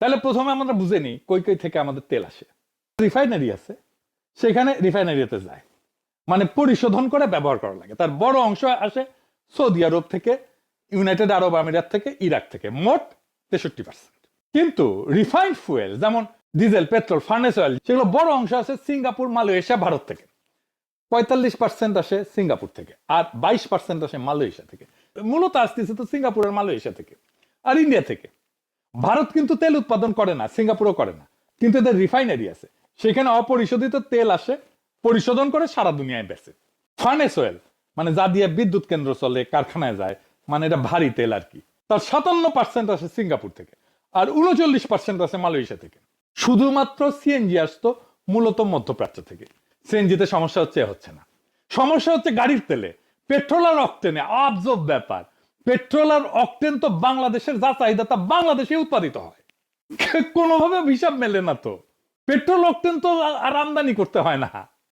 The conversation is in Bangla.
তাহলে প্রথমে আমরা বুঝে নিই কই কই থেকে আমাদের তেল আসে। রিফাইনারি আছে, সেখানে রিফাইনারিতে যায়, মানে পরিশোধন করে ব্যবহার করা লাগে। তার বড় অংশ আসে সৌদি আরব থেকে, ইউনাইটেড আরব আমিরাত থেকে, ইরাক থেকে, মোট 63%। কিন্তু রিফাইন্ড ফুয়েল যেমন ডিজেল, পেট্রোল, ফার্নেস অয়েল, সেগুলো বড় অংশ আছে সিঙ্গাপুর, মালয়েশিয়া, ভারত থেকে। 45% আসে সিঙ্গাপুর থেকে, আর 22% আসে মালয়েশিয়া থেকে। মূলত আসতেছে তো সিঙ্গাপুর আর মালয়েশিয়া থেকে আর ইন্ডিয়া থেকে। ভারত কিন্তু তেল উৎপাদন করে না, সিঙ্গাপুরও করে না, কিন্তু এদের রিফাইনারি আছে, সেখানে অপরিশোধিত তেল আসে, পরিশোধন করে সারা দুনিয়ায় বেচে। ফার্নেস অয়েল মানে যা দিয়ে বিদ্যুৎ কেন্দ্র চলে, কারখানায় যায়, মানে এটা ভারী তেল আর কি, তার 57% আসে সিঙ্গাপুর থেকে, আর 39% আসে মালয়েশিয়া থেকে। শুধুমাত্র সিএনজি আসতো মূলত মধ্যপ্রাচ্য থেকে। সিএনজিতে সমস্যা হচ্ছে না, সমস্যা হচ্ছে গাড়ির তেলে, পেট্রোল আর অকটেনে। আজব ব্যাপার, পেট্রোল আর অকটেন তো বাংলাদেশের যা চাহিদা তা বাংলাদেশে উৎপাদিত হয়, কোনোভাবে হিসাব মেলে না তো। পেট্রোল অকটেন তো আর আমদানি করতে হয় না।